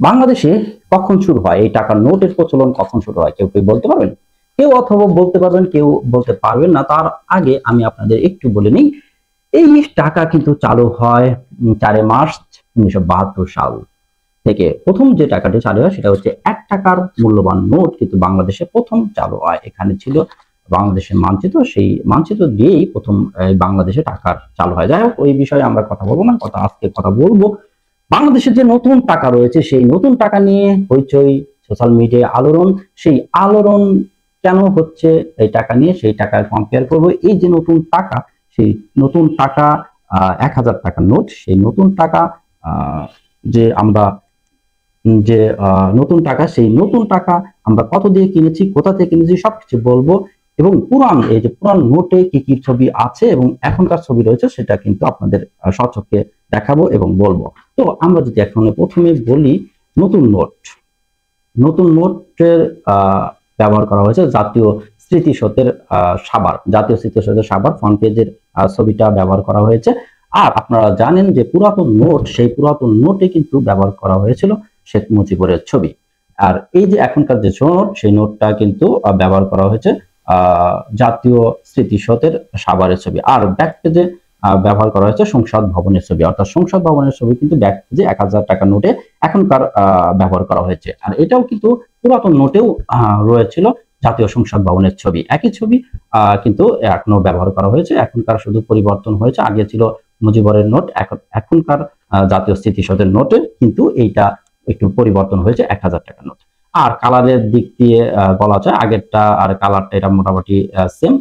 বাংলাদেশে কখন শুরু হয় এই টাকার নোটের প্রচলন, কখন শুরু হয় কেউ কেউ বলতে পারবেন? কেউ অথবা বলতে পারবেন, কেউ বলতে পারবেন না। তার আগে আমি আপনাদের একটু বলে নিই, এই টাকা কিন্তু চালু হয় 4 মার্চ 1972 সাল থেকে। প্রথম যে টাকাটি চালু হয় সেটা হচ্ছে 1 টাকার মূল্যবান নোট কিন্তু বাংলাদেশে প্রথম চালু হয়। এখানে ছিল বাংলাদেশের মানচিত্র, সেই মানচিত্র দিয়েই প্রথম বাংলাদেশে টাকার চালু হয়। যাই হোক, ওই বিষয়ে আমরা কথা বলবো না, আজকে কথা বলবো বাংলাদেশের যে নতুন টাকা রয়েছে সেই নতুন টাকা নিয়ে হইচই, সোশ্যাল মিডিয়ায় আলোড়ন। সেই আলোড়ন কেন হচ্ছে এই টাকা নিয়ে, সেই টাকা কম্পেয়ার করবো। এই যে নতুন টাকা, সেই নতুন টাকা 1000 টাকার নোট, সেই নতুন টাকা যে আমরা যে নতুন টাকা, সেই নতুন টাকা আমরা কত দিয়ে কিনেছি, কোথা থেকে কিনেছি সবকিছু বলবো। এবং এই যে পুরান নোটে কি কি ছবি আছে এবং এখনকার ছবি রয়েছে সেটা কিন্তু আপনাদের সচক্ষে দেখাবো এবং বলবো। তো আমরা যদি এখন প্রথমে বলি নতুন নোট। নতুন নোটের ব্যবহার করা হয়েছে জাতীয় স্মৃতিসৌধের সাভার ফ্রন্ট পেজের ছবিটা ব্যবহার করা হয়েছে। আর আপনারা জানেন যে পুরাতন নোট, সেই পুরাতন নোটে কিন্তু ব্যবহার করা হয়েছিল শেখ মুজিবুরের ছবি। আর এই যে এখনকার যে নোট, সেই নোটটা কিন্তু ব্যবহার করা হয়েছে জাতীয় স্মৃতিসৌধের সাভারের ছবি। আর ব্যাক পেজে ব্যবহার করা হয়েছে সংসদ ভবনের ছবি, অর্থাৎ সংসদ ভবনের ছবি কিন্তু ব্যাক পেজে 1000 টাকা নোটে এখনকার ব্যবহার করা হয়েছে। আর এটাও কিন্তু পুরাতন নোটেও রয়েছিল জাতীয় সংসদ ভবনের ছবি, একই ছবি কিন্তু এখনো ব্যবহার করা হয়েছে। এখনকার শুধু পরিবর্তন হয়েছে, আগে ছিল মুজিবরের নোট, এখনকার জাতীয় স্মৃতিসৌধের নোটে কিন্তু এইটা একটু পরিবর্তন হয়েছে 1000 টাকা নোট। আর কালারের দিক দিয়ে বলা যায় আগেরটা আর কালারটা এটা মোটামুটি সেম,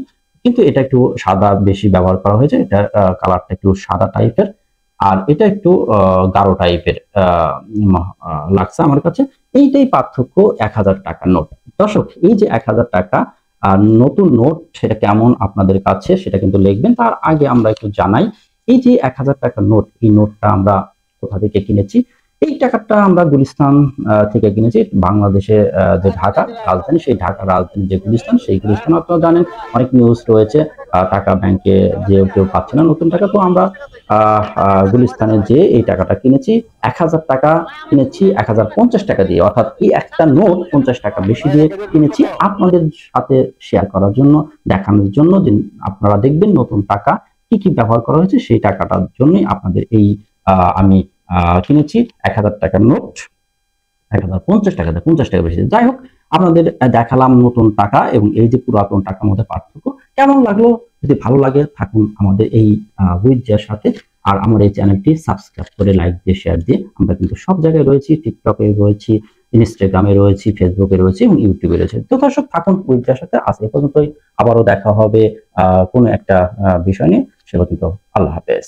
কিন্তু এটা একটু সাদা বেশি ব্যবহার করা হয়েছে। এটা কালারটা একটু সাদা টাইপের, আর এটা একটু গাঢ় টাইপের লাগছে আমার কাছে। এইটাই পার্থক্য 1000 টাকার নোট। দর্শক, এই যে 1000 টাকা নতুন নোট, সেটা কেমন আপনাদের কাছে সেটা কিন্তু লিখবেন। তার আগে আমরা একটু জানাই, এই যে 1000 টাকার নোট, এই নোটটা আমরা কোথা থেকে কিনেছি। এই টাকাটা আমরা গুলিস্তান থেকে কিনেছি। বাংলাদেশে যে ঢাকা রাজধানী, সেই ঢাকা রাজধানী যে গুলিস্তান, সেই গুলিস্তান আপনারা জানেন অনেক নিউজ রয়েছে, টাকা ব্যাংকে যে কেউ পাচ্ছে না নতুন টাকা। তো আমরা গুলিস্তানে যে এই টাকাটা কিনেছি 1000 টাকা কিনেছি 1050 টাকা দিয়ে, অর্থাৎ এই একটা নোট 50 টাকা বেশি দিয়ে কিনেছি আপনাদের সাথে শেয়ার করার জন্য, দেখানোর জন্য যে আপনারা দেখবেন নতুন টাকা কি কি ব্যবহার করা হয়েছে। সেই টাকাটার জন্যই আপনাদের এই আমি কিনেছি 1000 টাকার নোট 1050 টাকা দিয়ে 50 টাকা বেশি। যাই হোক, আপনাদের দেখালাম নতুন টাকা এবং এই যে পুরাতন টাকার মধ্যে পার্থক্য। কেমন লাগলো? যদি ভালো লাগে থাকুন আমাদের এই উইথজার সাথে। আর আমার এই চ্যানেলটি সাবস্ক্রাইব করে লাইক দিয়ে শেয়ার দিয়ে, আমরা কিন্তু সব জায়গায় রয়েছি, টিকটকে রয়েছি, ইনস্টাগ্রামে রয়েছি, ফেসবুকে রয়েছি এবং ইউটিউবে রয়েছে। তো দর্শক, থাকুন উইথজার সাথে। আজ এ পর্যন্তই, আবারও দেখা হবে কোনো একটা বিষয় নিয়ে। সে পর্যন্ত আল্লাহ হাফেজ।